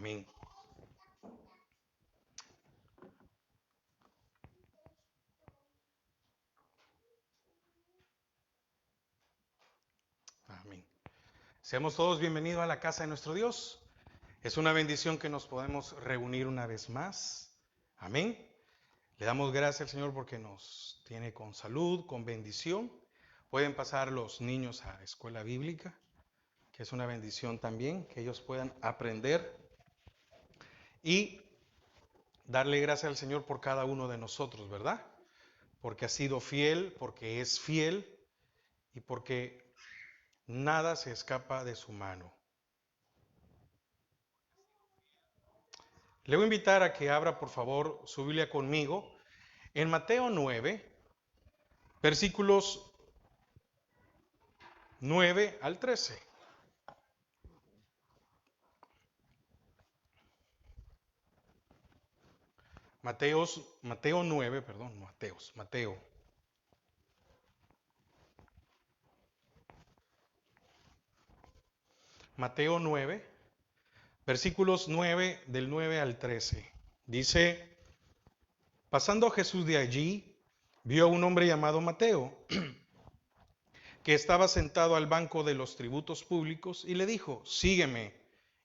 Amén. Amén. Seamos todos bienvenidos a la casa de nuestro Dios. Es una bendición que nos podemos reunir una vez más. Amén. Le damos gracias al Señor porque nos tiene con salud, con bendición. Pueden pasar los niños a escuela bíblica, que es una bendición también, que ellos puedan aprender y darle gracias al Señor por cada uno de nosotros, ¿verdad? Porque ha sido fiel, porque es fiel y porque nada se escapa de su mano. Le voy a invitar a que abra, por favor, su Biblia conmigo en Mateo 9, versículos 9 al 13. Mateo 9, perdón, Mateo. Mateo 9, versículos 9 del 9 al 13. Dice, pasando Jesús de allí, vio a un hombre llamado Mateo, que estaba sentado al banco de los tributos públicos, y le dijo, sígueme.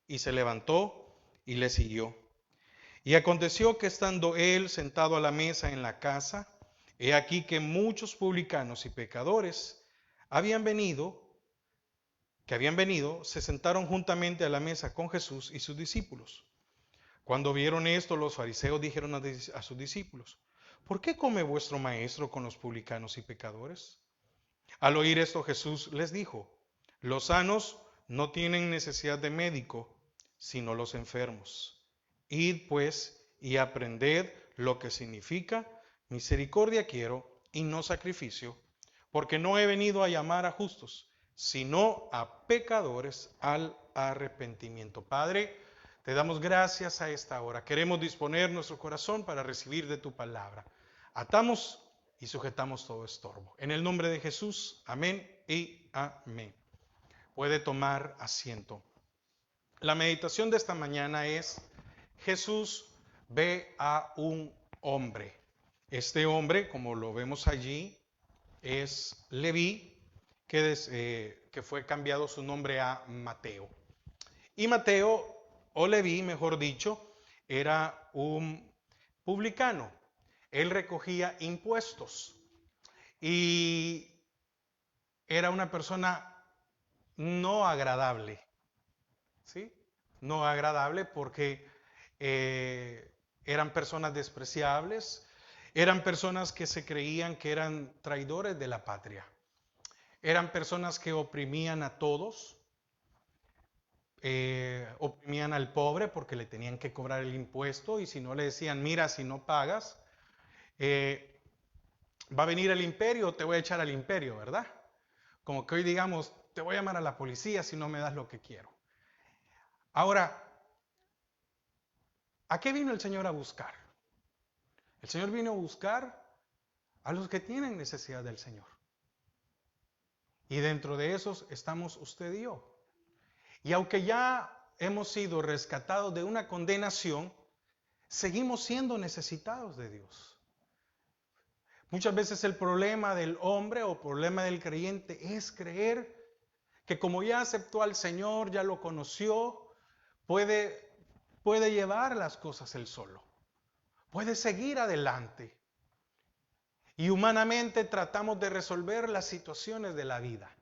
Y se levantó y le siguió. Y aconteció que estando él sentado a la mesa en la casa, he aquí que muchos publicanos y pecadores que habían venido, se sentaron juntamente a la mesa con Jesús y sus discípulos. Cuando vieron esto, los fariseos dijeron a sus discípulos, ¿por qué come vuestro maestro con los publicanos y pecadores? Al oír esto, Jesús les dijo, los sanos no tienen necesidad de médico, sino los enfermos. Id pues y aprended lo que significa misericordia quiero y no sacrificio, porque no he venido a llamar a justos, sino a pecadores al arrepentimiento. Padre, te damos gracias a esta hora. Queremos disponer nuestro corazón para recibir de tu palabra. Atamos y sujetamos todo estorbo. En el nombre de Jesús, amén y amén. Puede tomar asiento. La meditación de esta mañana es, Jesús ve a un hombre. Este hombre, como lo vemos allí, es Leví, que fue cambiado su nombre a Mateo. Y Mateo, o Leví, mejor dicho, era un publicano. Él recogía impuestos y era una persona no agradable, ¿sí? No agradable porque eran personas despreciables, eran personas que se creían que eran traidores de la patria, eran personas que oprimían a todos, oprimían al pobre porque le tenían que cobrar el impuesto y si no le decían, mira, si no pagas, va a venir el imperio, te voy a echar al imperio, ¿verdad? Como que hoy digamos, te voy a llamar a la policía si no me das lo que quiero. Ahora, ¿a qué vino el Señor a buscar? El Señor vino a buscar a los que tienen necesidad del Señor. Y dentro de esos estamos usted y yo. Y aunque ya hemos sido rescatados de una condenación, seguimos siendo necesitados de Dios. Muchas veces el problema del hombre o problema del creyente es creer que como ya aceptó al Señor, ya lo conoció, puede llevar las cosas él solo. Puede seguir adelante. Y humanamente tratamos de resolver las situaciones de la vida.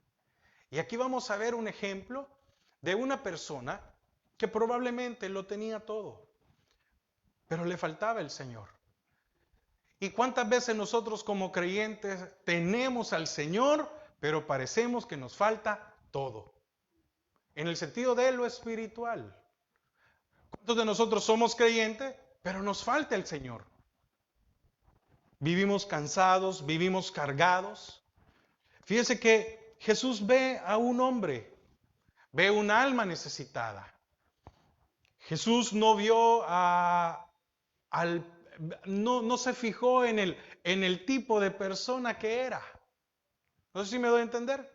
Y aquí vamos a ver un ejemplo de una persona que probablemente lo tenía todo, pero le faltaba el Señor. ¿Y cuántas veces nosotros como creyentes tenemos al Señor, pero parecemos que nos falta todo? En el sentido de lo espiritual. ¿Cuántos de nosotros somos creyentes, pero nos falta el Señor? Vivimos cansados, vivimos cargados. Fíjese que Jesús ve a un hombre, ve un alma necesitada. Jesús no vio no se fijó en el tipo de persona que era. No sé si me doy a entender.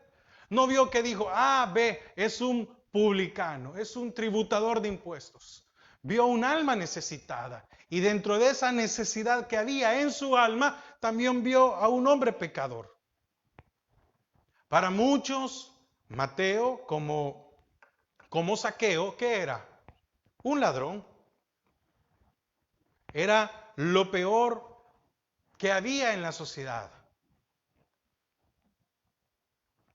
No vio que dijo, ve, es un publicano, es un tributador de impuestos. vio un alma necesitada. Y dentro de esa necesidad que había en su alma, también vio a un hombre pecador. Para muchos, Mateo, como Zaqueo, ¿qué era? Un ladrón. Era lo peor que había en la sociedad.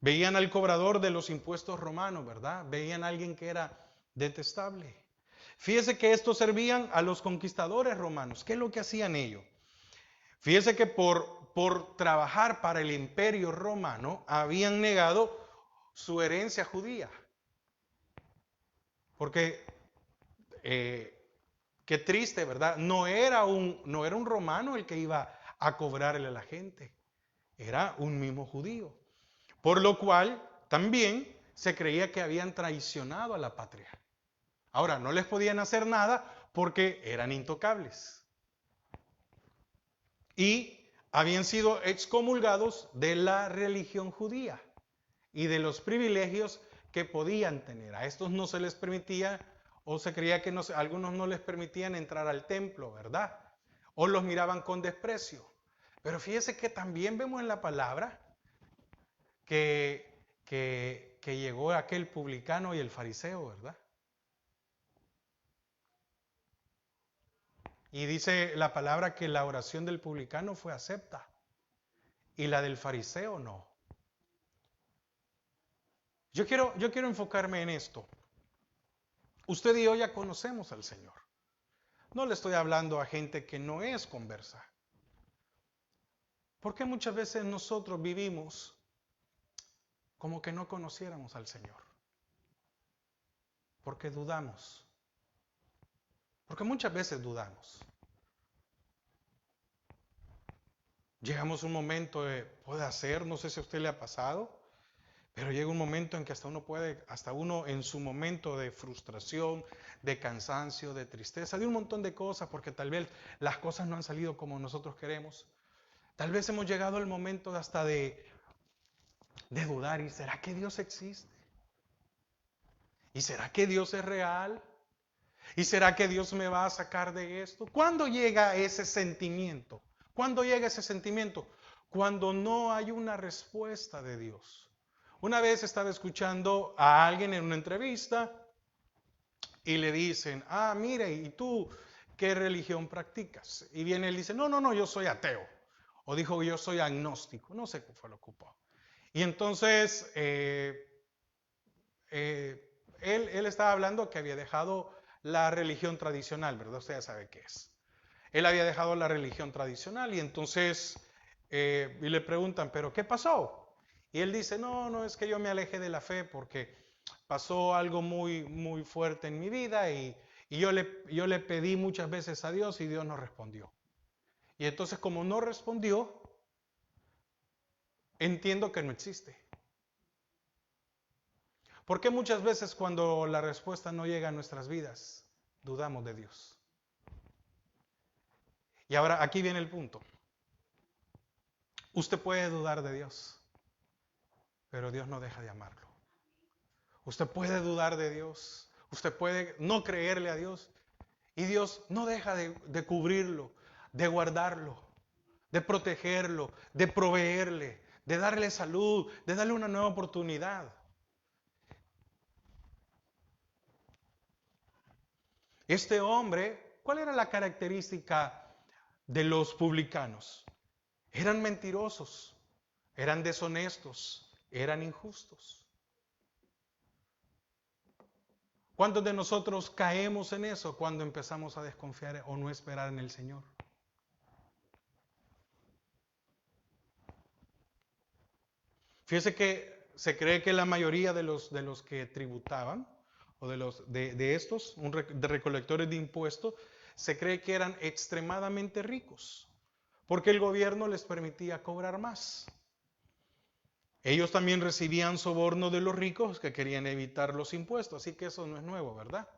Veían al cobrador de los impuestos romanos, ¿verdad? Veían a alguien que era detestable. Fíjese que estos servían a los conquistadores romanos. ¿Qué es lo que hacían ellos? Fíjese que por trabajar para el imperio romano habían negado su herencia judía. Porque, qué triste, ¿verdad? No era un romano el que iba a cobrarle a la gente. Era un mismo judío. Por lo cual también se creía que habían traicionado a la patria. Ahora, no les podían hacer nada porque eran intocables. Y habían sido excomulgados de la religión judía y de los privilegios que podían tener. A estos no se les permitía, o se creía que algunos no les permitían entrar al templo, ¿verdad? O los miraban con desprecio. Pero fíjese que también vemos en la palabra que llegó aquel publicano y el fariseo, ¿verdad? Y dice la palabra que la oración del publicano fue acepta y la del fariseo no. Yo quiero enfocarme en esto. Usted y yo ya conocemos al Señor. No le estoy hablando a gente que no es conversa. Porque muchas veces nosotros vivimos como que no conociéramos al Señor. Porque dudamos. Porque muchas veces dudamos. Llegamos a un momento de, puede hacer, no sé si a usted le ha pasado, pero llega un momento en que hasta uno en su momento de frustración, de cansancio, de tristeza, de un montón de cosas, porque tal vez las cosas no han salido como nosotros queremos. Tal vez hemos llegado al momento hasta de dudar, ¿y será que Dios existe? ¿Y será que Dios es real? ¿Y será que Dios me va a sacar de esto? ¿Cuándo llega ese sentimiento? ¿Cuándo llega ese sentimiento? Cuando no hay una respuesta de Dios. Una vez estaba escuchando a alguien en una entrevista y le dicen, mire, ¿y tú qué religión practicas? Y viene él y dice, no, yo soy ateo. O dijo, yo soy agnóstico. No sé qué fue lo que ocupó. Y entonces él estaba hablando que había dejado la religión tradicional, ¿verdad? Usted ya sabe qué es. Él había dejado la religión tradicional y entonces y le preguntan, ¿pero qué pasó? Y él dice, no, es que yo me alejé de la fe porque pasó algo muy, muy fuerte en mi vida y yo le pedí muchas veces a Dios y Dios no respondió. Y entonces como no respondió, entiendo que no existe. Porque muchas veces cuando la respuesta no llega a nuestras vidas, dudamos de Dios? Y ahora aquí viene el punto. Usted puede dudar de Dios, pero Dios no deja de amarlo. Usted puede dudar de Dios, usted puede no creerle a Dios, y Dios no deja de cubrirlo, de guardarlo, de protegerlo, de proveerle, de darle salud, de darle una nueva oportunidad. Este hombre, ¿cuál era la característica de los publicanos? Eran mentirosos, eran deshonestos, eran injustos. ¿Cuántos de nosotros caemos en eso cuando empezamos a desconfiar o no esperar en el Señor? Fíjese que se cree que la mayoría de los que tributaban, o de estos, de recolectores de impuestos, se cree que eran extremadamente ricos, porque el gobierno les permitía cobrar más. Ellos también recibían soborno de los ricos que querían evitar los impuestos, así que eso no es nuevo, ¿verdad?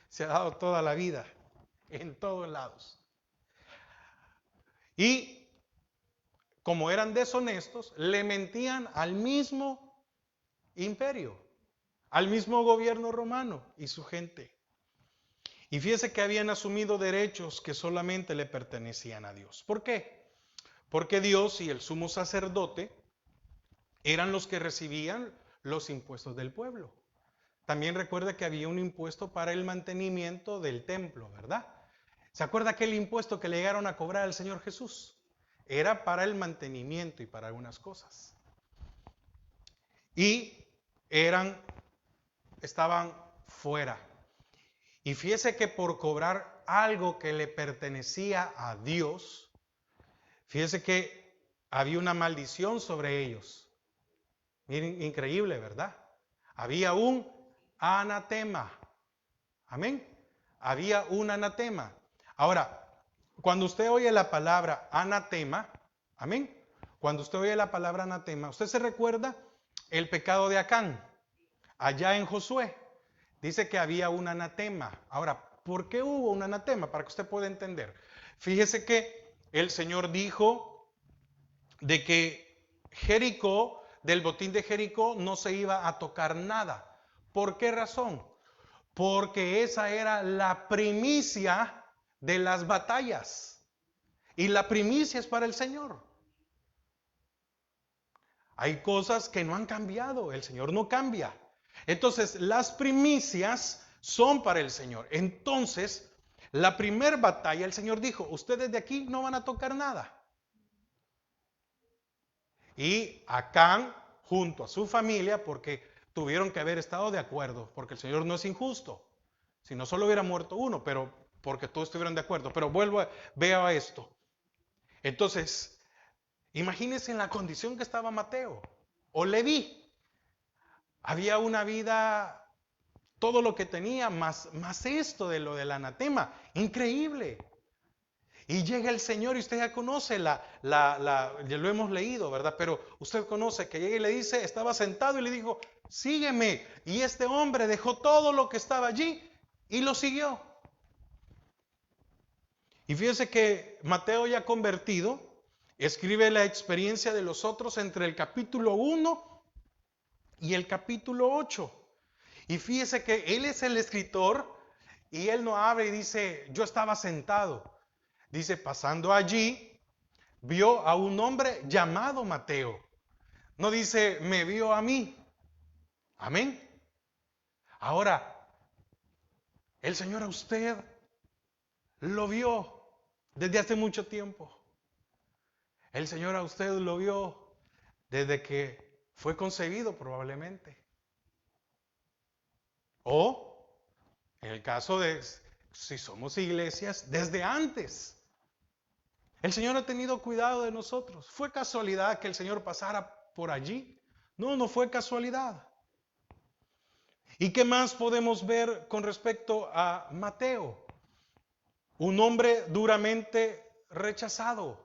Se ha dado toda la vida, en todos lados. Y como eran deshonestos, le mentían al mismo imperio, al mismo gobierno romano y su gente. Y fíjese que habían asumido derechos que solamente le pertenecían a Dios. ¿Por qué? Porque Dios y el sumo sacerdote eran los que recibían los impuestos del pueblo. También recuerda que había un impuesto para el mantenimiento del templo, ¿verdad? ¿Se acuerda aquel impuesto que le llegaron a cobrar al Señor Jesús? Era para el mantenimiento y para algunas cosas. Y estaban fuera. Y fíjese que por cobrar algo que le pertenecía a Dios, fíjese que había una maldición sobre ellos. Miren, increíble, ¿verdad? Había un anatema. Amén. Había un anatema. Ahora, cuando usted oye la palabra anatema, amén. Cuando usted oye la palabra anatema, ¿usted se recuerda el pecado de Acán? Allá en Josué, dice que había un anatema. Ahora, ¿por qué hubo un anatema? Para que usted pueda entender. Fíjese que el Señor dijo de que Jericó, del botín de Jericó, no se iba a tocar nada. ¿Por qué razón? Porque esa era la primicia de las batallas. Y la primicia es para el Señor. Hay cosas que no han cambiado, el Señor no cambia. Entonces, las primicias son para el Señor. Entonces, la primer batalla, el Señor dijo, ustedes de aquí no van a tocar nada. Y Acán, junto a su familia, porque tuvieron que haber estado de acuerdo, porque el Señor no es injusto. Si no, solo hubiera muerto uno, pero porque todos estuvieron de acuerdo. Pero vea esto. Entonces, imagínense en la condición que estaba Mateo o Leví. Había una vida, todo lo que tenía, más esto de lo del anatema. Increíble. Y llega el Señor y usted ya conoce ya lo hemos leído, ¿verdad? Pero usted conoce que llega y le dice, estaba sentado y le dijo, sígueme. Y este hombre dejó todo lo que estaba allí y lo siguió. Y fíjese que Mateo, ya convertido, escribe la experiencia de los otros entre el capítulo 1 y el capítulo 8. Y fíjese que él es el escritor y él no habla y dice, yo estaba sentado. Dice, pasando allí, vio a un hombre llamado Mateo. No dice, me vio a mí. Amén. Ahora, el Señor a usted lo vio desde hace mucho tiempo. El Señor a usted lo vio desde que fue concebido probablemente. O, en el caso de, si somos iglesias, desde antes. El Señor ha tenido cuidado de nosotros. ¿Fue casualidad que el Señor pasara por allí? No, no fue casualidad. ¿Y qué más podemos ver con respecto a Mateo? Un hombre duramente rechazado.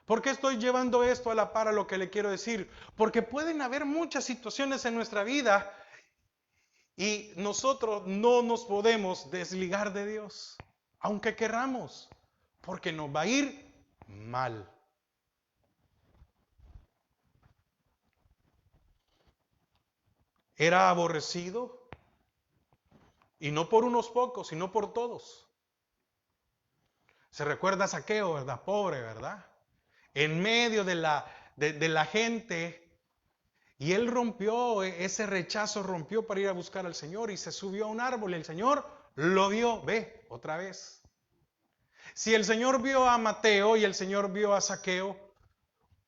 ¿Por qué estoy llevando esto a la par a lo que le quiero decir? Porque pueden haber muchas situaciones en nuestra vida y nosotros no nos podemos desligar de Dios, aunque querramos, porque nos va a ir mal. Era aborrecido, y no por unos pocos, sino por todos. Se recuerda a Zaqueo, ¿verdad? Pobre, ¿verdad? En medio de la gente. Y él rompió, ese rechazo rompió para ir a buscar al Señor y se subió a un árbol y el Señor lo vio. Ve, otra vez. Si el Señor vio a Mateo y el Señor vio a Zaqueo,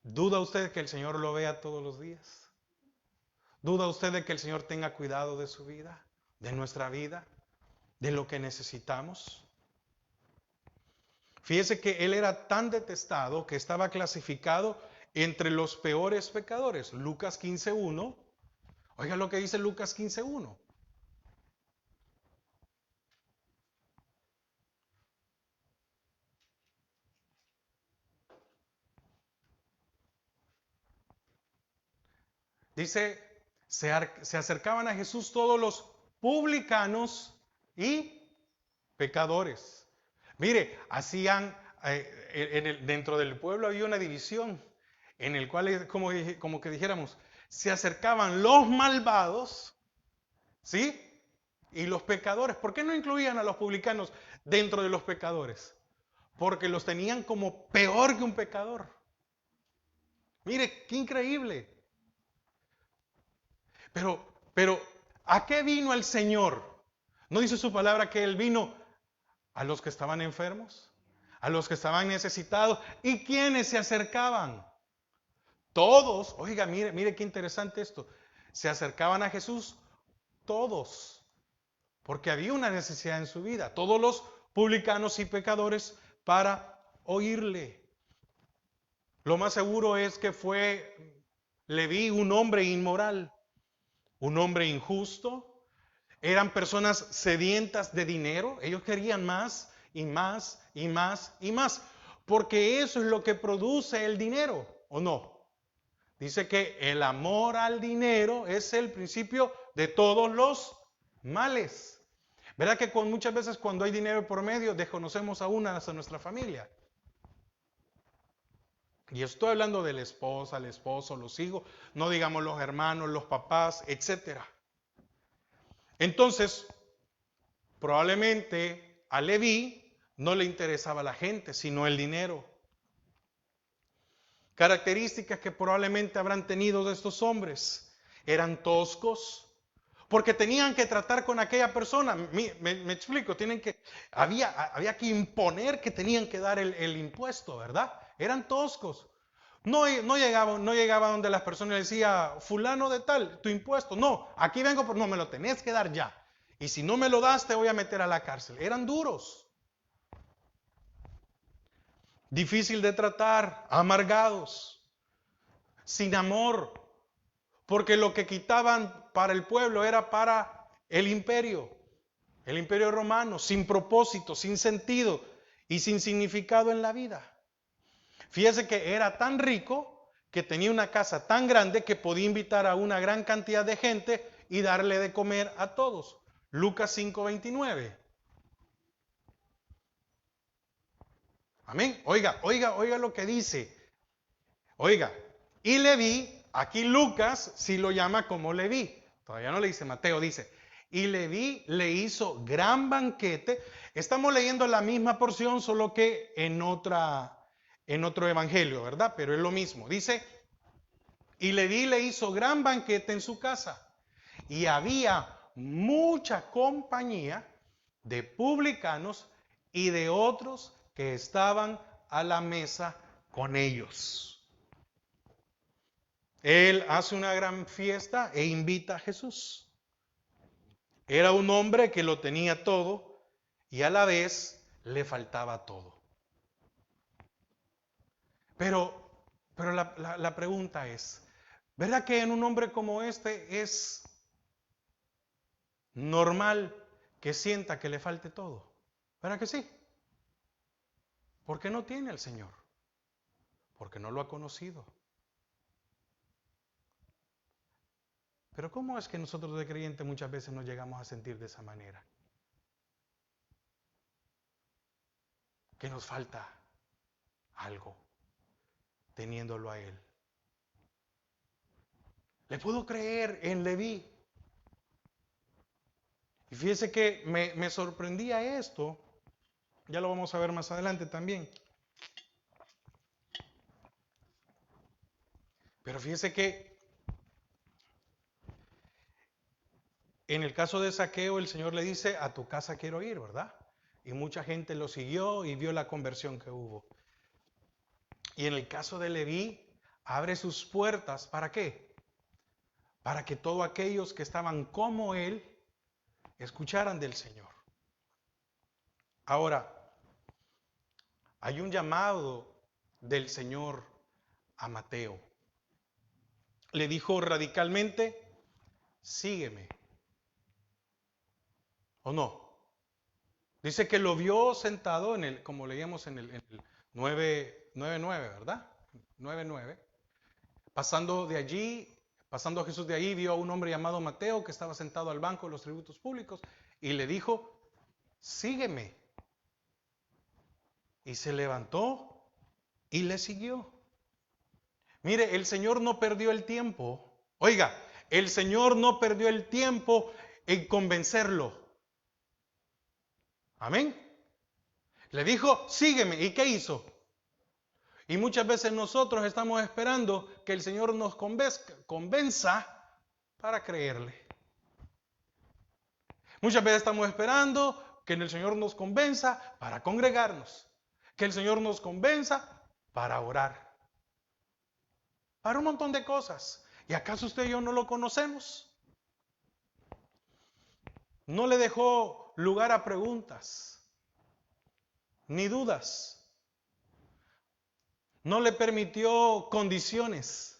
¿duda usted que el Señor lo vea todos los días? ¿Duda usted de que el Señor tenga cuidado de su vida, de nuestra vida, de lo que necesitamos? Fíjese que él era tan detestado que estaba clasificado entre los peores pecadores. Lucas 15:1. Oiga lo que dice Lucas 15:1. Dice, se acercaban a Jesús todos los publicanos y pecadores. Mire, hacían, dentro del pueblo había una división en el cual, como que dijéramos, se acercaban los malvados, ¿sí? Y los pecadores, ¿por qué no incluían a los publicanos dentro de los pecadores? Porque los tenían como peor que un pecador. Mire, qué increíble. Pero, ¿a qué vino el Señor? ¿No dice su palabra que Él vino a los que estaban enfermos, a los que estaban necesitados? ¿Y quiénes se acercaban? Todos, oiga, mire qué interesante esto. Se acercaban a Jesús todos, porque había una necesidad en su vida. Todos los publicanos y pecadores para oírle. Lo más seguro es que fue Leví un hombre inmoral, un hombre injusto. Eran personas sedientas de dinero. Ellos querían más y más y más y más, porque eso es lo que produce el dinero, ¿o no? Dice que el amor al dinero es el principio de todos los males. ¿Verdad que muchas veces cuando hay dinero por medio desconocemos aún a nuestra familia? Y estoy hablando de la esposa, el esposo, los hijos, no digamos los hermanos, los papás, etcétera. Entonces, probablemente a Leví no le interesaba la gente, sino el dinero. Características que probablemente habrán tenido de estos hombres. Eran toscos, porque tenían que tratar con aquella persona. Me explico, había que imponer que tenían que dar el impuesto, ¿verdad? Eran toscos. No llegaba donde las personas le decía, fulano de tal, tu impuesto. No, aquí vengo, pero no, me lo tenés que dar ya. Y si no me lo das, te voy a meter a la cárcel. Eran duros. Difícil de tratar, amargados, sin amor, porque lo que quitaban para el pueblo era para el imperio romano, sin propósito, sin sentido y sin significado en la vida. Fíjese que era tan rico que tenía una casa tan grande que podía invitar a una gran cantidad de gente y darle de comer a todos. Lucas 5:29. Amén. Oiga lo que dice. Oiga, y Leví, aquí Lucas sí lo llama como Leví. Todavía no le dice Mateo, dice, y Leví le hizo gran banquete. Estamos leyendo la misma porción, solo que en otro evangelio, ¿verdad? Pero es lo mismo. Dice, y Leví le hizo gran banquete en su casa. Y había mucha compañía de publicanos y de otros que estaban a la mesa con ellos. Él hace una gran fiesta e invita a Jesús. Era un hombre que lo tenía todo y a la vez le faltaba todo. Pero la pregunta es, ¿verdad que en un hombre como este es normal que sienta que le falte todo? ¿Verdad que sí? ¿Por qué no tiene al Señor? Porque no lo ha conocido. Pero ¿cómo es que nosotros de creyentes muchas veces nos llegamos a sentir de esa manera? Que nos falta algo teniéndolo a Él. Le puedo creer en Leví. Y fíjese que me sorprendía esto. Ya lo vamos a ver más adelante también. Pero fíjese que en el caso de Zaqueo, el Señor le dice, a tu casa quiero ir, ¿verdad? Y mucha gente lo siguió y vio la conversión que hubo. Y en el caso de Leví, abre sus puertas, ¿para qué? Para que todos aquellos que estaban como él escucharan del Señor. Ahora, hay un llamado del Señor a Mateo. Le dijo radicalmente, sígueme. ¿O no? Dice que lo vio sentado como leíamos en el 9:9, ¿verdad? 9:9. Pasando Jesús de allí, vio a un hombre llamado Mateo que estaba sentado al banco de los tributos públicos y le dijo, sígueme. Y se levantó y le siguió. Mire, el Señor no perdió el tiempo. Oiga, el Señor no perdió el tiempo en convencerlo. Amén. Le dijo, sígueme. ¿Y qué hizo? Y muchas veces nosotros estamos esperando que el Señor nos convenza para creerle. Muchas veces estamos esperando que el Señor nos convenza para congregarnos, que el Señor nos convenza para orar, para un montón de cosas. ¿Y acaso usted y yo no lo conocemos? No le dejó lugar a preguntas, ni dudas. No le permitió condiciones.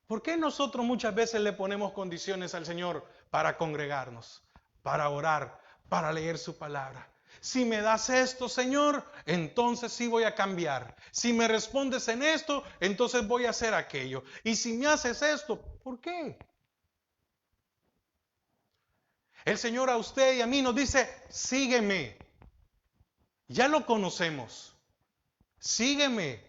¿Por qué nosotros muchas veces le ponemos condiciones al Señor para congregarnos, para orar, para leer su palabra? Si me das esto, Señor, entonces sí voy a cambiar. Si me respondes en esto, entonces voy a hacer aquello. Y si me haces esto, ¿por qué? El Señor a usted y a mí nos dice, sígueme. Ya lo conocemos. Sígueme.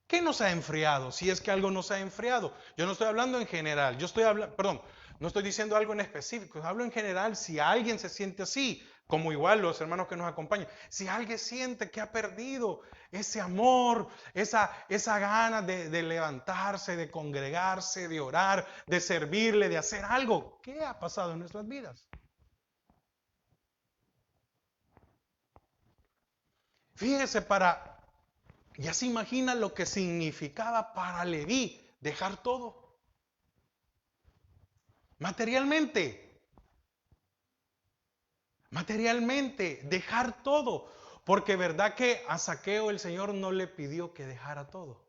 ¿Qué nos ha enfriado? Si es que algo nos ha enfriado. Yo no estoy hablando en general. Yo estoy hablando, perdón, no estoy diciendo algo en específico. Hablo en general. Si alguien se siente así, como igual los hermanos que nos acompañan, si alguien siente que ha perdido ese amor, esa gana de levantarse, de congregarse, de orar, de servirle, de hacer algo, ¿qué ha pasado en nuestras vidas? Fíjese, ya se imagina lo que significaba para Leví dejar todo. Materialmente, dejar todo. Porque verdad que a Zaqueo el Señor no le pidió que dejara todo.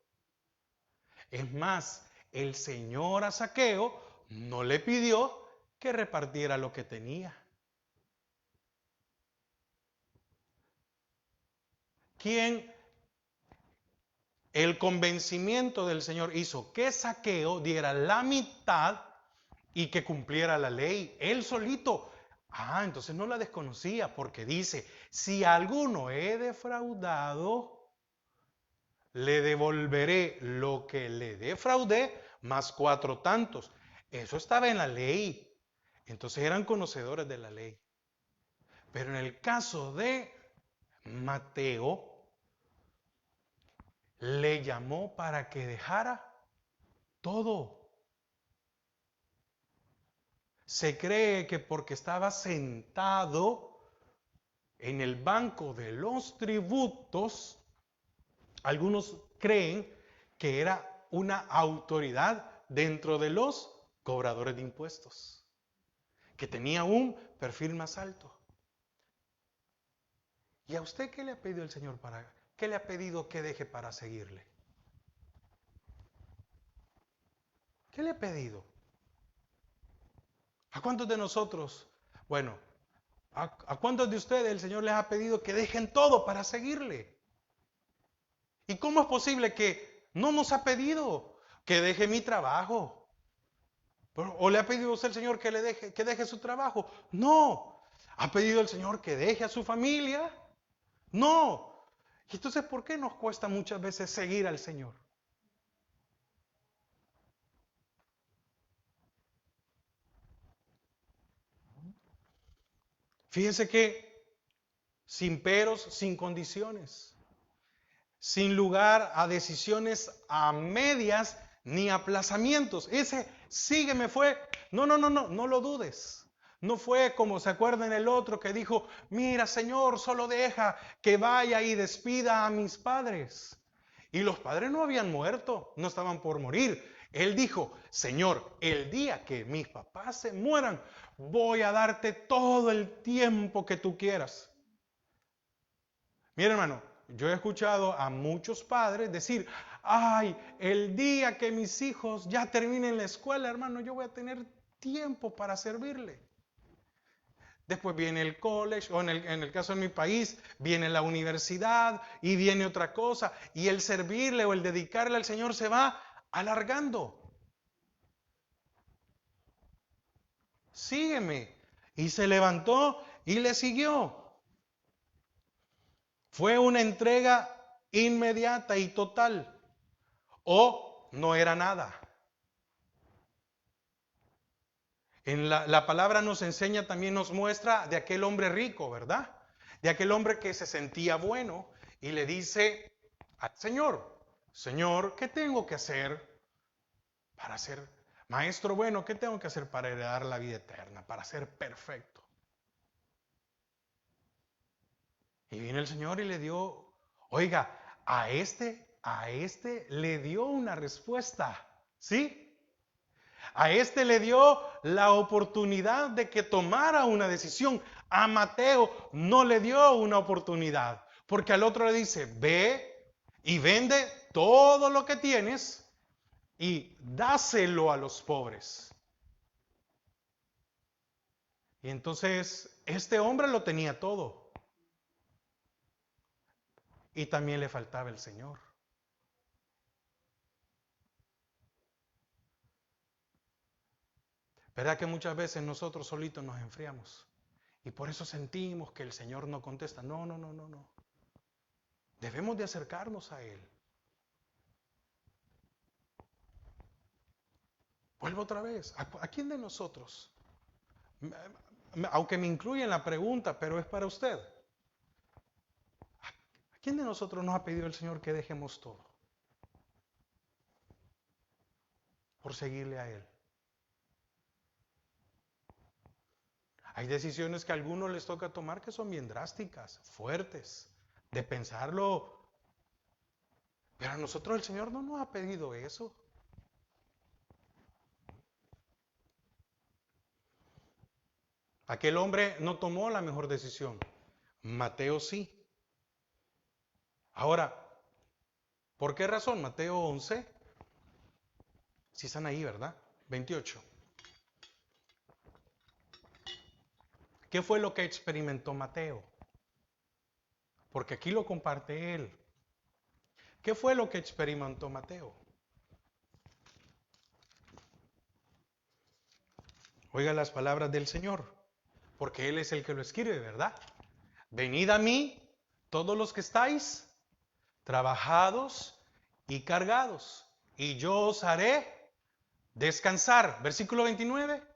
Es más, el Señor a Zaqueo no le pidió que repartiera lo que tenía. ¿Quién? El convencimiento del Señor hizo que Zaqueo diera la mitad y que cumpliera la ley. Él solito. Entonces no la desconocía porque dice, si a alguno he defraudado, le devolveré lo que le defraudé más 4 tantos. Eso estaba en la ley. Entonces eran conocedores de la ley. Pero en el caso de Mateo, le llamó para que dejara todo. Se cree que porque estaba sentado en el banco de los tributos, algunos creen que era una autoridad dentro de los cobradores de impuestos, que tenía un perfil más alto. ¿Y a usted qué le ha pedido el Señor qué le ha pedido que deje para seguirle? ¿Qué le ha pedido? ¿A cuántos de nosotros, bueno, a cuántos de ustedes el Señor les ha pedido que dejen todo para seguirle? ¿Y cómo es posible que no nos ha pedido que deje mi trabajo? ¿O le ha pedido usted al Señor que deje su trabajo? No. ¿Ha pedido el Señor que deje a su familia? No. ¿Y entonces por qué nos cuesta muchas veces seguir al Señor? Fíjese que sin peros, sin condiciones, sin lugar a decisiones a medias ni aplazamientos. Ese sígueme fue, no lo dudes. No fue como se acuerdan el otro que dijo, mira Señor, solo deja que vaya y despida a mis padres. Y los padres no habían muerto, no estaban por morir. Él dijo, Señor, el día que mis papás se mueran, voy a darte todo el tiempo que tú quieras. Mira, hermano, yo he escuchado a muchos padres decir, ay, el día que mis hijos ya terminen la escuela, hermano, yo voy a tener tiempo para servirle. Después viene el college, o en el caso de mi país, viene la universidad y viene otra cosa. Y el servirle o el dedicarle al Señor se va alargando. Sígueme. Y se levantó y le siguió. Fue una entrega inmediata y total. O no era nada. En la palabra nos enseña, también nos muestra de aquel hombre rico, ¿verdad? de aquel hombre que se sentía bueno y le dice al Señor, Señor, ¿qué tengo que hacer para ser maestro bueno? ¿Qué tengo que hacer para heredar la vida eterna, para ser perfecto? Y viene el Señor y le dio, oiga, a este le dio una respuesta, ¿sí? A este le dio la oportunidad de que tomara una decisión. A Mateo no le dio una oportunidad, porque al otro le dice, ve y vende todo lo que tienes y dáselo a los pobres. Y entonces este hombre lo tenía todo. Y también le faltaba el Señor. ¿Verdad que muchas veces nosotros solitos nos enfriamos? Y por eso sentimos que el Señor no contesta. No, no, no, no, no. Debemos de acercarnos a Él. Vuelvo otra vez. ¿A quién de nosotros? Aunque me incluye en la pregunta, pero es para usted. ¿A quién de nosotros nos ha pedido el Señor que dejemos todo por seguirle a Él? Hay decisiones que a algunos les toca tomar que son bien drásticas, fuertes, de pensarlo. Pero a nosotros el Señor no nos ha pedido eso. Aquel hombre no tomó la mejor decisión. Mateo sí. Ahora, ¿por qué razón? Mateo 11. Si están ahí, ¿verdad? 28. ¿Qué fue lo que experimentó Mateo? Porque aquí lo comparte él. ¿Qué fue lo que experimentó Mateo? Oiga las palabras del Señor, porque Él es el que lo escribe, ¿verdad? Venid a mí, todos los que estáis trabajados y cargados, y yo os haré descansar. Versículo 29.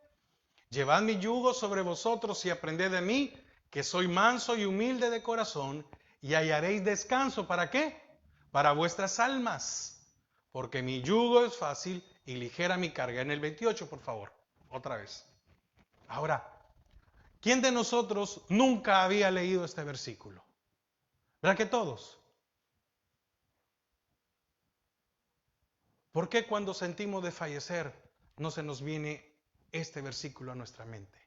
Llevad mi yugo sobre vosotros y aprended de mí, que soy manso y humilde de corazón, y hallaréis descanso. ¿Para qué? Para vuestras almas, porque mi yugo es fácil y ligera mi carga. En el 28, por favor, otra vez. Ahora, ¿quién de nosotros nunca había leído este versículo? ¿Verdad que todos? ¿Por qué cuando sentimos de fallecer no se nos viene este versículo a nuestra mente?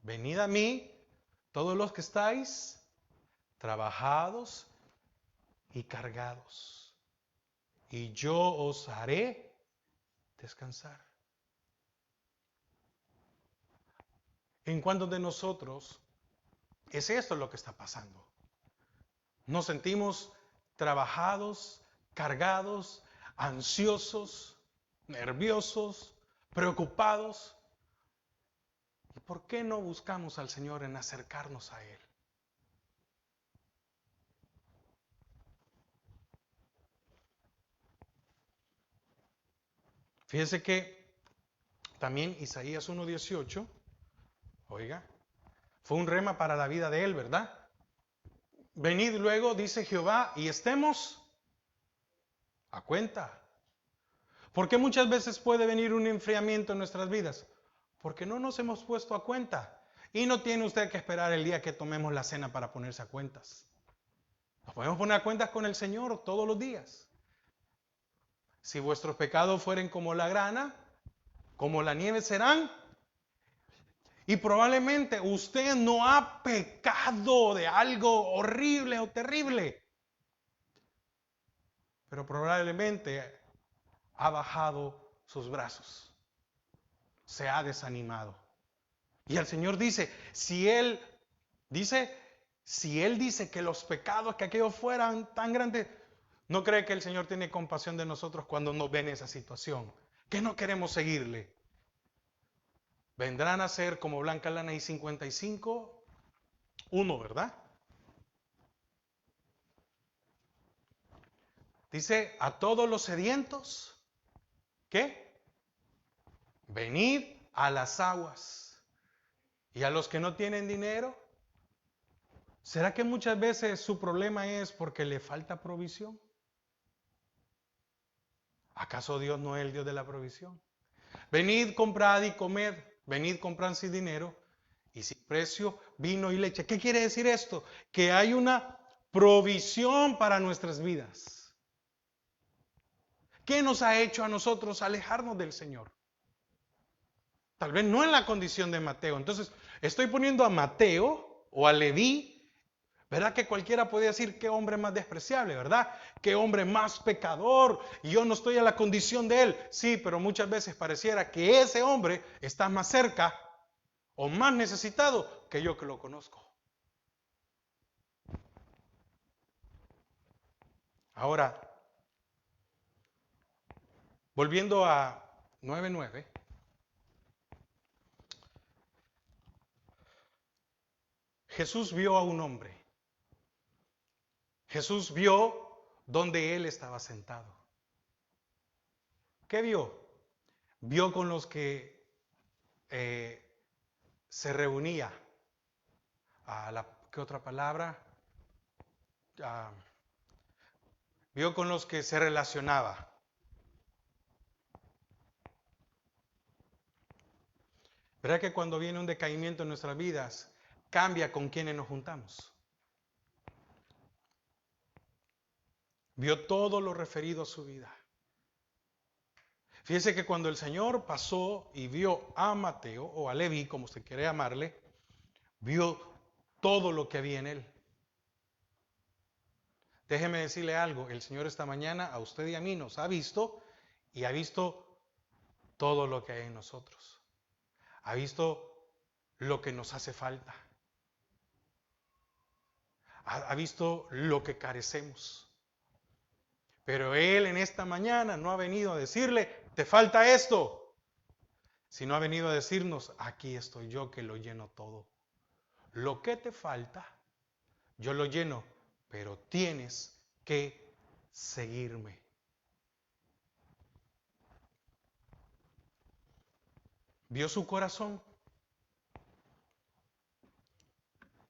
Venid a mí, todos los que estáis trabajados y cargados, y yo os haré descansar. ¿En cuántos de nosotros es esto lo que está pasando? Nos sentimos trabajados, cargados, ansiosos, nerviosos, preocupados. ¿Y por qué no buscamos al Señor en acercarnos a Él? Fíjense que también Isaías 1:18, oiga, fue un rema para la vida de él, ¿verdad? Venid luego, dice Jehová, y estemos a cuenta. ¿Por qué muchas veces puede venir un enfriamiento en nuestras vidas? Porque no nos hemos puesto a cuenta. Y no tiene usted que esperar el día que tomemos la cena para ponerse a cuentas. Nos podemos poner a cuentas con el Señor todos los días. Si vuestros pecados fueren como la grana, como la nieve serán. Y probablemente usted no ha pecado de algo horrible o terrible. Pero probablemente ha bajado sus brazos. Se ha desanimado. Y el Señor dice, si Él dice que los pecados, que aquellos fueran tan grandes, ¿no cree que el Señor tiene compasión de nosotros cuando nos ve en esa situación? Que no queremos seguirle. Vendrán a ser como Blanca Lana y 55, uno, ¿verdad? Dice, a todos los sedientos, ¿qué? Venid a las aguas. Y a los que no tienen dinero, ¿Será que muchas veces su problema es porque le falta provisión? ¿Acaso Dios no es el Dios de la provisión? Venid, comprad y comed. Venid, comprad sin dinero y sin precio vino y leche. ¿Qué quiere decir esto? Que hay una provisión para nuestras vidas. ¿Qué nos ha hecho a nosotros alejarnos del Señor? Tal vez no en la condición de Mateo. Entonces, estoy poniendo a Mateo o a Leví. ¿Verdad que cualquiera puede decir qué hombre más despreciable, verdad? Qué hombre más pecador. Y yo no estoy en la condición de él. Sí, pero muchas veces pareciera que ese hombre está más cerca o más necesitado que yo que lo conozco. Ahora, volviendo a 9:9, Jesús vio a un hombre. Jesús vio donde él estaba sentado. ¿Qué vio? Vio con los que se reunía. ¿Qué otra palabra? Ah, vio con los que se relacionaba. ¿Verdad que cuando viene un decaimiento en nuestras vidas, cambia con quienes nos juntamos? Vio todo lo referido a su vida. Fíjese que cuando el Señor pasó y vio a Mateo, o a Leví, como usted quiere llamarle, vio todo lo que había en él. Déjeme decirle algo, el Señor esta mañana a usted y a mí nos ha visto y ha visto todo lo que hay en nosotros. Ha visto lo que nos hace falta. Ha visto lo que carecemos. Pero Él en esta mañana no ha venido a decirle, te falta esto, sino ha venido a decirnos, aquí estoy yo que lo lleno todo. Lo que te falta, yo lo lleno, pero tienes que seguirme. Vio su corazón.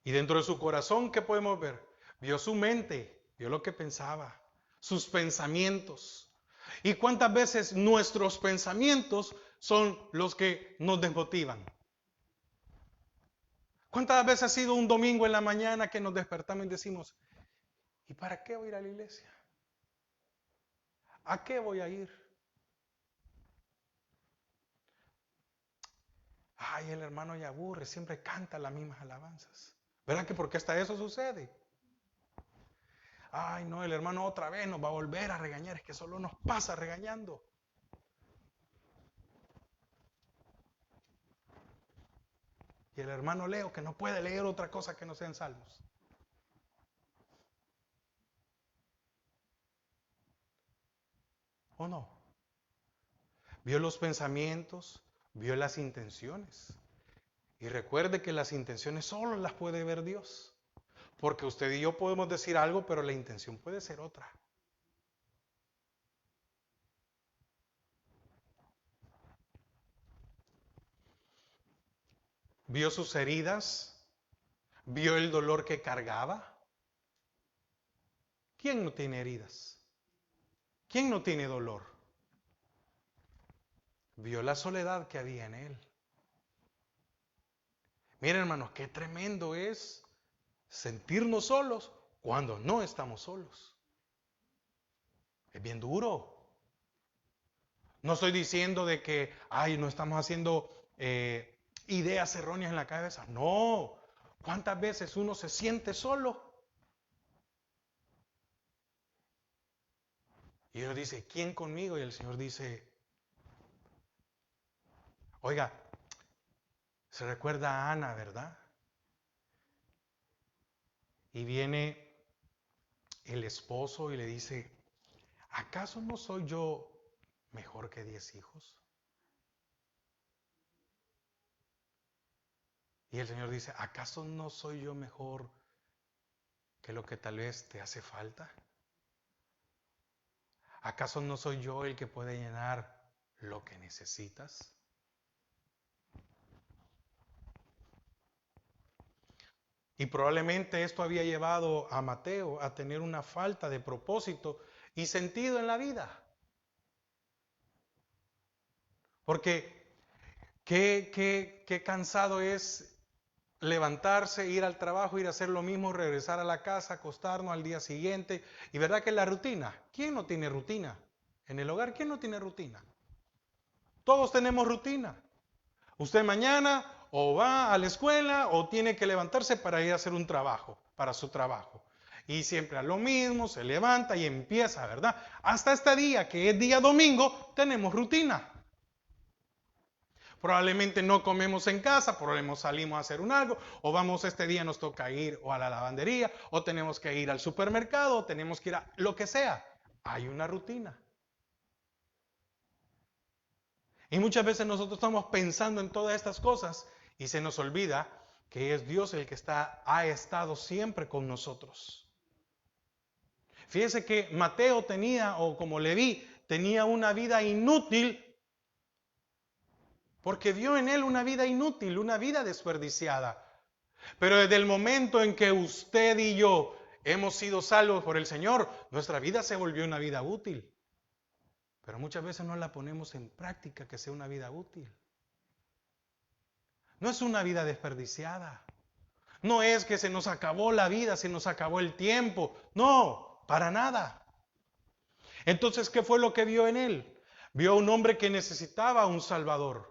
Y dentro de su corazón, ¿qué podemos ver? Vio su mente, vio lo que pensaba, sus pensamientos. ¿Y cuántas veces nuestros pensamientos son los que nos desmotivan? ¿Cuántas veces ha sido un domingo en la mañana que nos despertamos y decimos, ¿y para qué voy a ir a la iglesia? ¿A qué voy a ir? Ay, el hermano ya aburre, siempre canta las mismas alabanzas. ¿Verdad que porque hasta eso sucede? Ay, no, el hermano otra vez nos va a volver a regañar, es que solo nos pasa regañando. Y el hermano Leo que no puede leer otra cosa que no sean salmos. ¿O no? Vio los pensamientos, vio las intenciones. Y recuerde que las intenciones solo las puede ver Dios. Porque usted y yo podemos decir algo, pero la intención puede ser otra. Vio sus heridas, vio el dolor que cargaba. ¿Quién no tiene heridas? ¿Quién no tiene dolor? Vio la soledad que había en él. Miren, hermanos, qué tremendo es sentirnos solos cuando no estamos solos. Es bien duro. No estoy diciendo de que, ay, no estamos haciendo ideas erróneas en la cabeza. No. ¿Cuántas veces uno se siente solo? Y Dios dice, ¿quién conmigo? Y el Señor dice, oiga, se recuerda a Ana, ¿verdad? Y viene el esposo y le dice, ¿acaso no soy yo mejor que 10 hijos? Y el Señor dice, ¿acaso no soy yo mejor que lo que tal vez te hace falta? ¿Acaso no soy yo el que puede llenar lo que necesitas? Y probablemente esto había llevado a Mateo a tener una falta de propósito y sentido en la vida. Porque qué cansado es levantarse, ir al trabajo, ir a hacer lo mismo, regresar a la casa, acostarnos al día siguiente. Y verdad que la rutina, ¿quién no tiene rutina? En el hogar, ¿quién no tiene rutina? Todos tenemos rutina. Usted mañana o va a la escuela o tiene que levantarse para ir a hacer un trabajo, para su trabajo. Y siempre a lo mismo, se levanta y empieza, ¿verdad? Hasta este día, que es día domingo, tenemos rutina. Probablemente no comemos en casa, probablemente salimos a hacer un algo, o vamos este día nos toca ir o a la lavandería, o tenemos que ir al supermercado, o tenemos que ir a lo que sea. Hay una rutina. Y muchas veces nosotros estamos pensando en todas estas cosas y se nos olvida que es Dios el que ha estado siempre con nosotros. Fíjese que Mateo tenía, o como Leví, tenía una vida inútil porque vio en él una vida inútil, una vida desperdiciada. Pero desde el momento en que usted y yo hemos sido salvos por el Señor, nuestra vida se volvió una vida útil. Pero muchas veces no la ponemos en práctica que sea una vida útil. No es una vida desperdiciada. No es que se nos acabó la vida, se nos acabó el tiempo. No, para nada. Entonces, ¿qué fue lo que vio en él? Vio a un hombre que necesitaba un Salvador.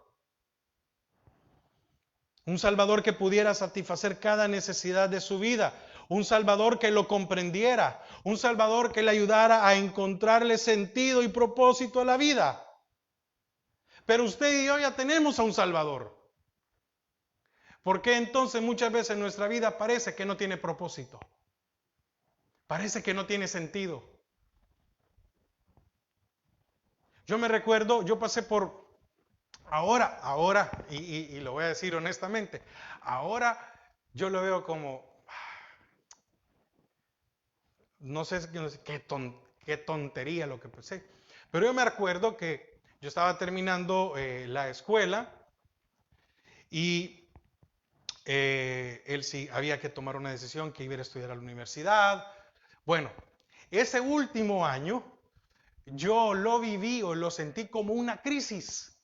Un Salvador que pudiera satisfacer cada necesidad de su vida. Un Salvador que lo comprendiera. Un Salvador que le ayudara a encontrarle sentido y propósito a la vida. Pero usted y yo ya tenemos a un Salvador. ¿Por qué entonces muchas veces nuestra vida parece que no tiene propósito? Parece que no tiene sentido. Yo me recuerdo, yo pasé por, ahora, y lo voy a decir honestamente, ahora yo lo veo como, no sé qué tontería lo que pensé, pero yo me acuerdo que yo estaba terminando la escuela y él sí había que tomar una decisión, que iba a ir a estudiar a la universidad. Bueno, ese último año yo lo viví o lo sentí como una crisis.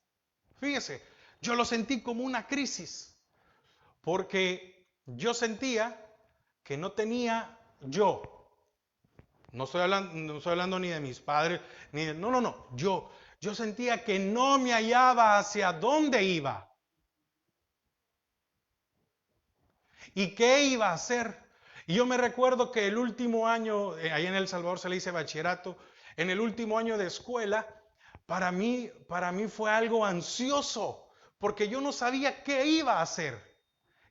Fíjese, yo lo sentí como una crisis, porque yo sentía que no tenía yo. No estoy hablando ni de mis padres, ni de, no, yo sentía que no me hallaba hacia dónde iba. ¿Y qué iba a hacer? Y yo me recuerdo que el último año, ahí en El Salvador se le dice bachillerato, en el último año de escuela, para mí fue algo ansioso, porque yo no sabía qué iba a hacer,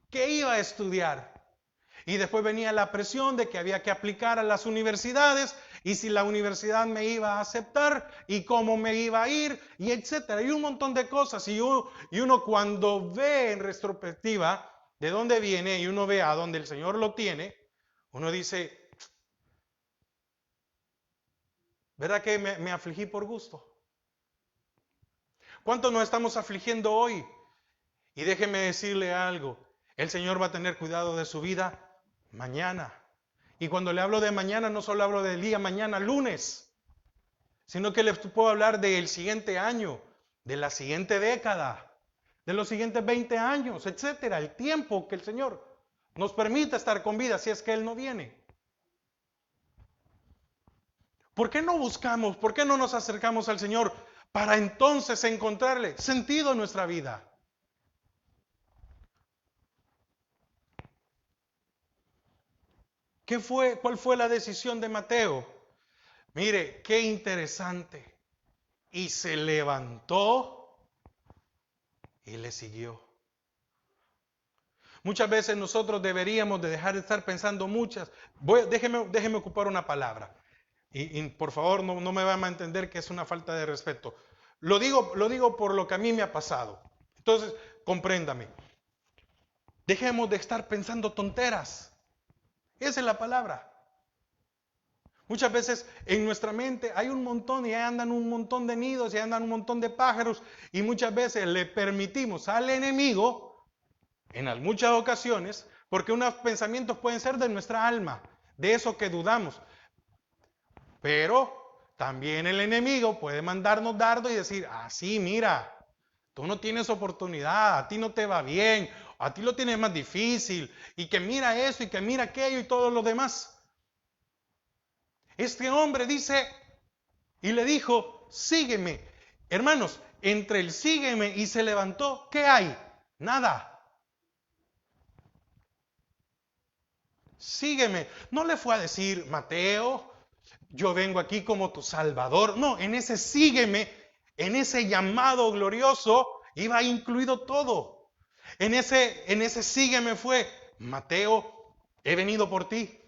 qué iba a estudiar. Y después venía la presión de que había que aplicar a las universidades y si la universidad me iba a aceptar y cómo me iba a ir y etcétera. Y un montón de cosas. Y uno cuando ve en retrospectiva de dónde viene y uno ve a dónde el Señor lo tiene, uno dice, ¿verdad que me afligí por gusto? ¿Cuánto nos estamos afligiendo hoy? Y déjeme decirle algo, el Señor va a tener cuidado de su vida mañana. Y cuando le hablo de mañana, no solo hablo del día mañana, lunes, sino que les puedo hablar del siguiente año, de la siguiente década, de los siguientes 20 años, etcétera. El tiempo que el Señor nos permita estar con vida si es que Él no viene. ¿Por qué no buscamos, por qué no nos acercamos al Señor para entonces encontrarle sentido en nuestra vida? ¿Cuál fue la decisión de Mateo? Mire, qué interesante. Y se levantó y le siguió. Muchas veces nosotros deberíamos de dejar de estar pensando déjeme ocupar una palabra. Y por favor no me van a entender que es una falta de respeto. Lo digo por lo que a mí me ha pasado. Entonces, compréndame. Dejemos de estar pensando tonteras. Esa es la palabra. Muchas veces en nuestra mente hay un montón y ahí andan un montón de nidos y ahí andan un montón de pájaros y muchas veces le permitimos al enemigo, en muchas ocasiones, Porque unos pensamientos pueden ser de nuestra alma, de eso que dudamos. Pero también el enemigo puede mandarnos dardo y decir, sí, mira, tú no tienes oportunidad, a ti no te va bien, a ti lo tienes más difícil, y que mira eso y que mira aquello y todo lo demás. Este hombre dice y le dijo, sígueme. Hermanos, entre el sígueme y se levantó, ¿qué hay? Nada. Sígueme. No le fue a decir, Mateo, yo vengo aquí como tu Salvador. No, en ese sígueme, en ese llamado glorioso, iba incluido todo. En ese sígueme fue, Mateo, he venido por ti.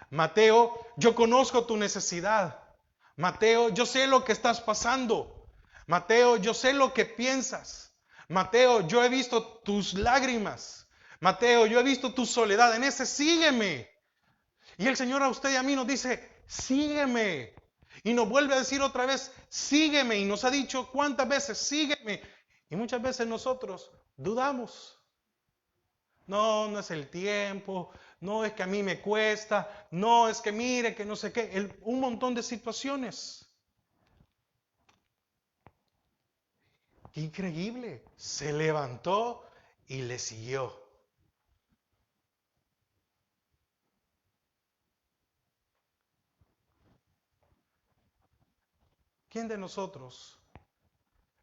Mateo, yo conozco tu necesidad. Mateo, yo sé lo que estás pasando. Mateo, yo sé lo que piensas. Mateo, yo he visto tus lágrimas. Mateo, yo he visto tu soledad. En ese sígueme. Y el Señor a usted y a mí nos dice, sígueme. Y nos vuelve a decir otra vez, sígueme. Y nos ha dicho cuántas veces, sígueme. Y muchas veces nosotros dudamos. No, no es el tiempo. No es que a mí me cuesta. No es que mire, que no sé qué. Un montón de situaciones. Qué increíble. Se levantó y le siguió. ¿Quién de nosotros?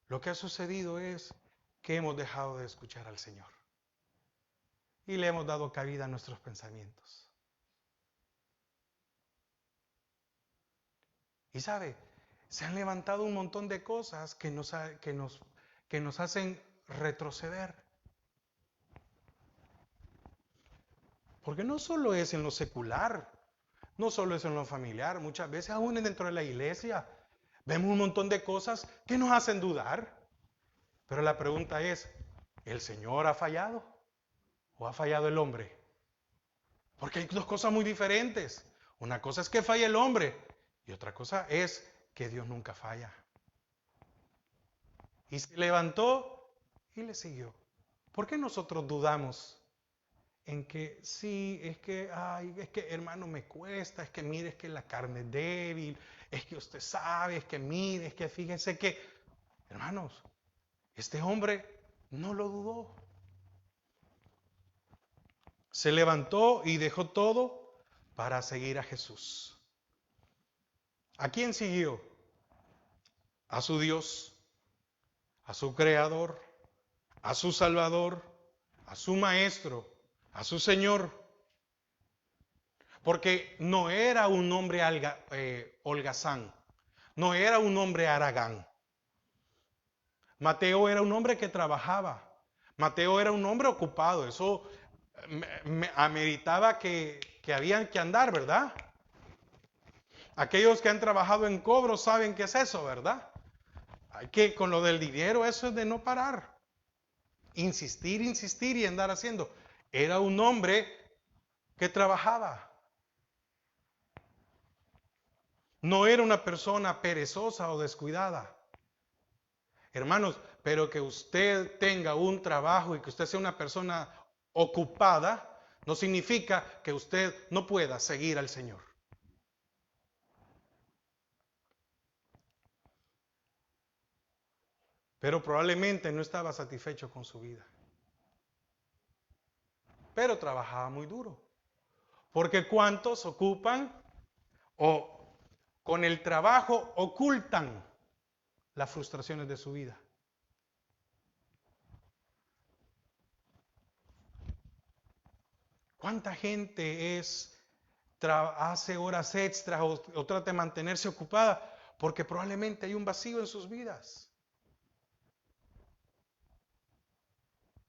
Lo que ha sucedido es que hemos dejado de escuchar al Señor y le hemos dado cabida a nuestros pensamientos. Y sabe, se han levantado un montón de cosas que nos hacen retroceder. Porque no solo es en lo secular, no solo es en lo familiar, muchas veces aún dentro de la iglesia vemos un montón de cosas que nos hacen dudar. Pero la pregunta es, ¿el Señor ha fallado o ha fallado el hombre? Porque hay dos cosas muy diferentes. Una cosa es que falla el hombre y otra cosa es que Dios nunca falla. Y se levantó y le siguió. ¿Por qué nosotros dudamos en que sí, es que hermano me cuesta, es que mire, es que la carne es débil, es que usted sabe, es que mire, es que fíjese que, hermanos, este hombre no lo dudó. Se levantó y dejó todo para seguir a Jesús. ¿A quién siguió? A su Dios, a su Creador, a su Salvador, a su Maestro, a su Señor. Porque no era un hombre holgazán, no era un hombre haragán. Mateo era un hombre que trabajaba. Mateo era un hombre ocupado. Eso ameritaba que habían que andar, ¿verdad? Aquellos que han trabajado en cobro saben qué es eso, ¿verdad? Hay que, con lo del dinero, eso es de no parar. Insistir, insistir y andar haciendo. Era un hombre que trabajaba. No era una persona perezosa o descuidada. Hermanos, pero que usted tenga un trabajo y que usted sea una persona ocupada, no significa que usted no pueda seguir al Señor. Pero probablemente no estaba satisfecho con su vida. Pero trabajaba muy duro. Porque ¿cuántos ocupan o con el trabajo ocultan las frustraciones de su vida? ¿Cuánta gente hace horas extras o trata de mantenerse ocupada porque probablemente hay un vacío en sus vidas?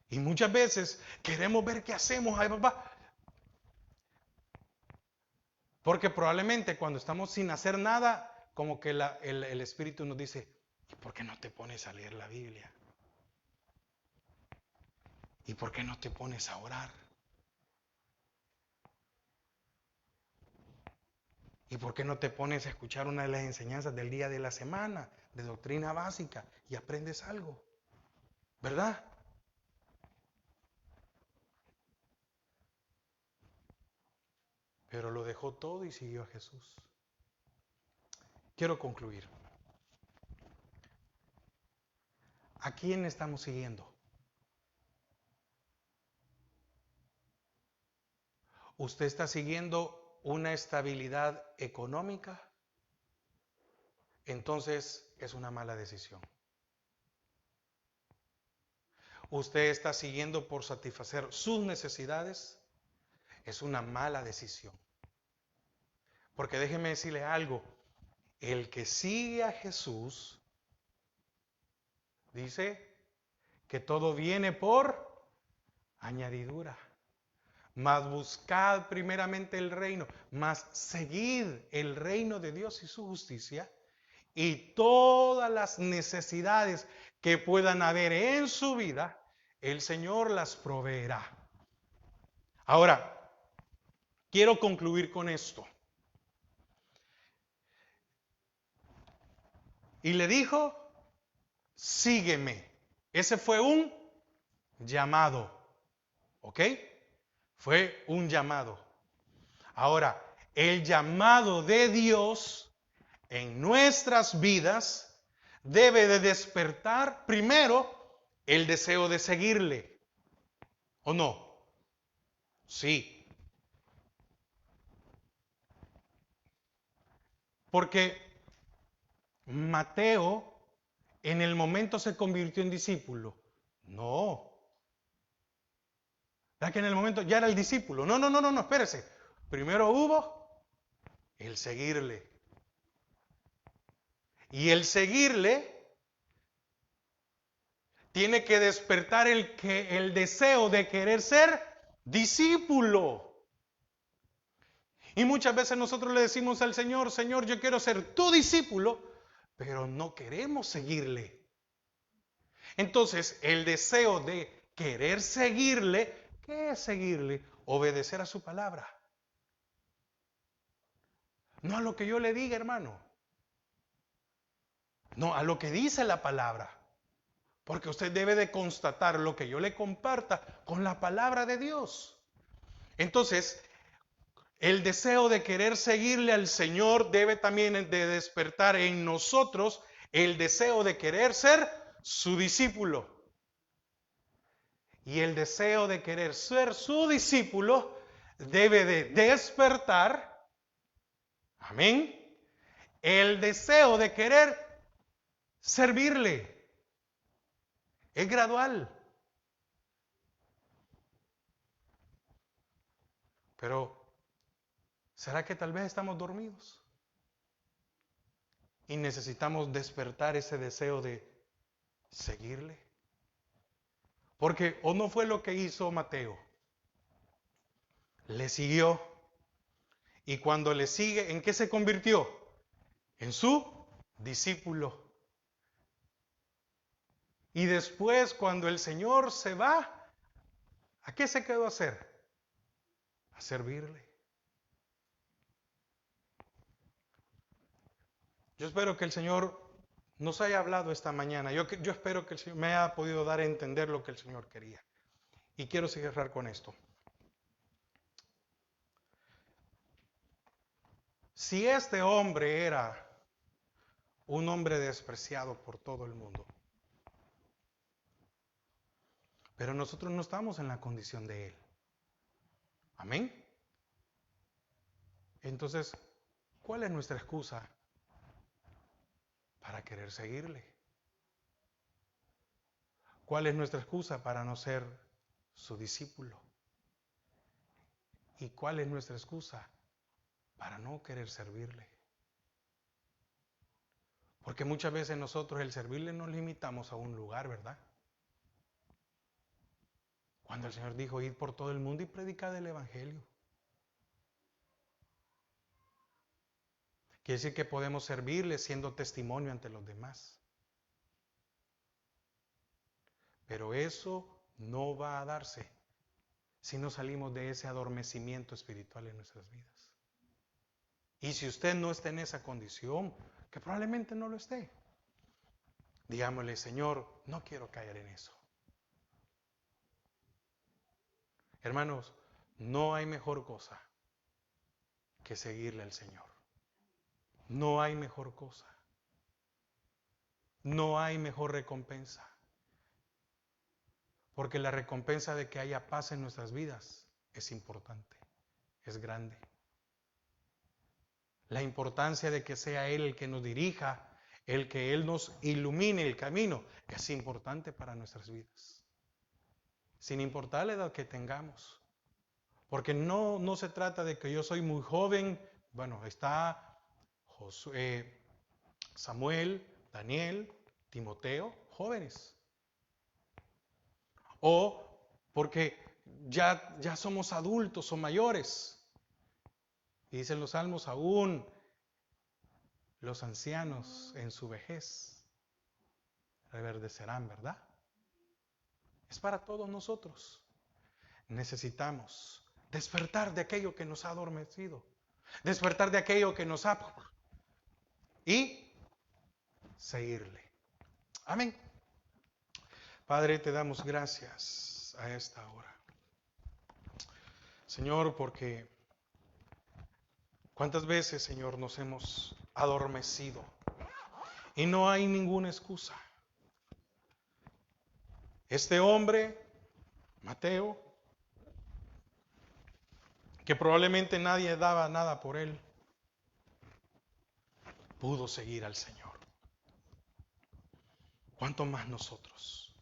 Y muchas veces queremos ver qué hacemos, ay papá, porque probablemente cuando estamos sin hacer nada, como que el Espíritu nos dice, ¿y por qué no te pones a leer la Biblia? ¿Y por qué no te pones a orar? ¿Y por qué no te pones a escuchar una de las enseñanzas del día de la semana, de doctrina básica, y aprendes algo? ¿Verdad? pero lo dejó todo y siguió a Jesús. Quiero concluir. ¿A quién estamos siguiendo? ¿Usted está siguiendo una estabilidad económica? Entonces es una mala decisión. ¿Usted está siguiendo por satisfacer sus necesidades? Es una mala decisión. Porque déjeme decirle algo, el que sigue a Jesús dice que todo viene por añadidura. Mas buscad primeramente el reino, mas seguid el reino de Dios y su justicia, y todas las necesidades que puedan haber en su vida, el Señor las proveerá. Ahora, quiero concluir con esto. Y le dijo, sígueme. Ese fue un llamado. ¿Ok? Fue un llamado. Ahora, el llamado de Dios en nuestras vidas debe de despertar primero el deseo de seguirle. ¿O no? Sí. Porque Mateo en el momento se convirtió en discípulo. No. ¿Verdad que en el momento ya era el discípulo? No, espérese. Primero hubo el seguirle. Y el seguirle tiene que despertar el deseo de querer ser discípulo. Y muchas veces nosotros le decimos al Señor, Señor, yo quiero ser tu discípulo, pero no queremos seguirle. Entonces, el deseo de querer seguirle, ¿qué es seguirle? Obedecer a su palabra. No a lo que yo le diga, hermano. No, a lo que dice la palabra. Porque usted debe de constatar lo que yo le comparta con la palabra de Dios. Entonces, el deseo de querer seguirle al Señor debe también de despertar en nosotros el deseo de querer ser su discípulo. Y el deseo de querer ser su discípulo debe de despertar, amén, el deseo de querer servirle. Es gradual. Pero, ¿será que tal vez estamos dormidos? Y necesitamos despertar ese deseo de seguirle. Porque, ¿o no fue lo que hizo Mateo? Le siguió. Y cuando le sigue, ¿en qué se convirtió? En su discípulo. Y después, cuando el Señor se va, ¿a qué se quedó a hacer? A servirle. Yo espero que el Señor nos haya hablado esta mañana. Yo espero que el Señor me haya podido dar a entender lo que el Señor quería. Y quiero cerrar con esto. Si este hombre era un hombre despreciado por todo el mundo, pero nosotros no estamos en la condición de él. Amén. Entonces, ¿cuál es nuestra excusa para querer seguirle? ¿Cuál es nuestra excusa para no ser su discípulo? ¿Y cuál es nuestra excusa para no querer servirle? Porque muchas veces nosotros el servirle nos limitamos a un lugar, ¿verdad? Cuando el Señor dijo, id por todo el mundo y predicad el Evangelio. Quiere decir que podemos servirle siendo testimonio ante los demás. Pero eso no va a darse si no salimos de ese adormecimiento espiritual en nuestras vidas. Y si usted no está en esa condición, que probablemente no lo esté, digámosle, Señor, no quiero caer en eso. Hermanos, no hay mejor cosa que seguirle al Señor. No hay mejor cosa. No hay mejor recompensa. Porque la recompensa de que haya paz en nuestras vidas es importante, es grande. La importancia de que sea Él el que nos dirija, el que Él nos ilumine el camino, es importante para nuestras vidas. Sin importar la edad que tengamos. Porque no se trata de que yo soy muy joven. Bueno, está Josué, Samuel, Daniel, Timoteo, jóvenes. O porque ya somos adultos o mayores. Y dicen los salmos, aún los ancianos en su vejez reverdecerán, ¿verdad? Es para todos nosotros. Necesitamos despertar de aquello que nos ha adormecido, despertar de aquello que nos ha... y seguirle. Amén. Padre, te damos gracias a esta hora. Señor, porque cuántas veces, Señor, nos hemos adormecido y no hay ninguna excusa. Este hombre, Mateo, que probablemente nadie daba nada por él, pudo seguir al Señor. ¿Cuánto más nosotros?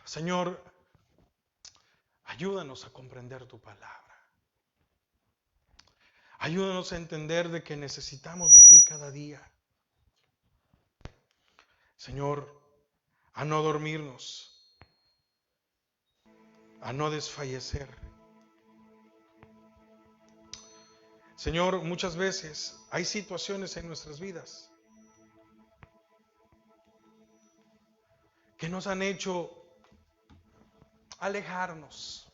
Señor, ayúdanos a comprender tu palabra. Ayúdanos a entender de que necesitamos de ti cada día. Señor, a no dormirnos, a no desfallecer. Señor, muchas veces hay situaciones en nuestras vidas que nos han hecho alejarnos.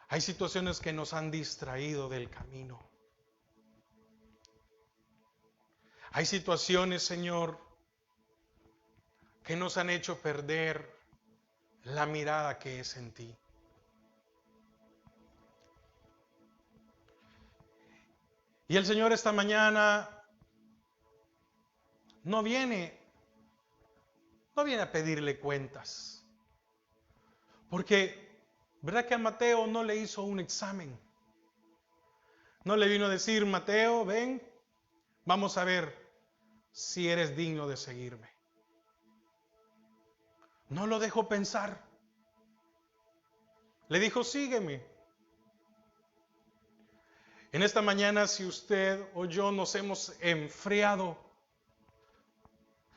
Hay situaciones que nos han distraído del camino. Hay situaciones, Señor, que nos han hecho perder la mirada que es en ti. Y el Señor esta mañana no viene a pedirle cuentas. Porque, ¿verdad que a Mateo no le hizo un examen? No le vino a decir, Mateo, ven, vamos a ver si eres digno de seguirme. No lo dejó pensar. Le dijo, sígueme. En esta mañana, si usted o yo nos hemos enfriado,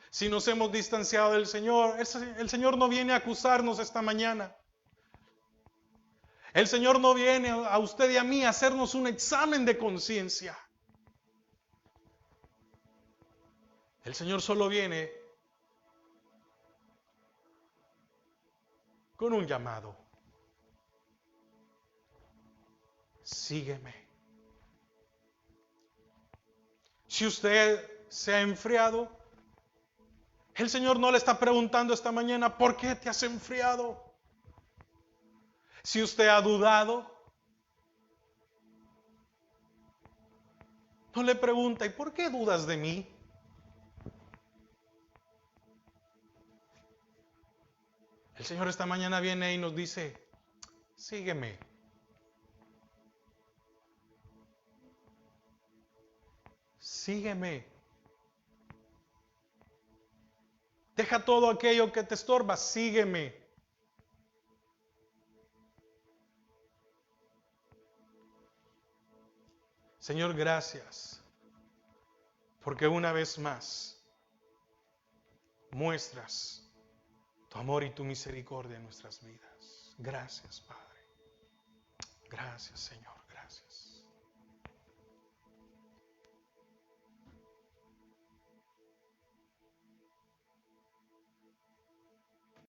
si nos hemos distanciado del Señor, el Señor no viene a acusarnos esta mañana. El Señor no viene a usted y a mí a hacernos un examen de conciencia. El Señor solo viene con un llamado. Sígueme. Si usted se ha enfriado, el Señor no le está preguntando esta mañana, ¿por qué te has enfriado? Si usted ha dudado, no le pregunta, ¿y por qué dudas de mí? El Señor esta mañana viene y nos dice, sígueme. Sígueme. Deja todo aquello que te estorba, sígueme. Señor, gracias, porque una vez más muestras tu amor y tu misericordia en nuestras vidas. Gracias, Padre. Gracias, Señor, gracias.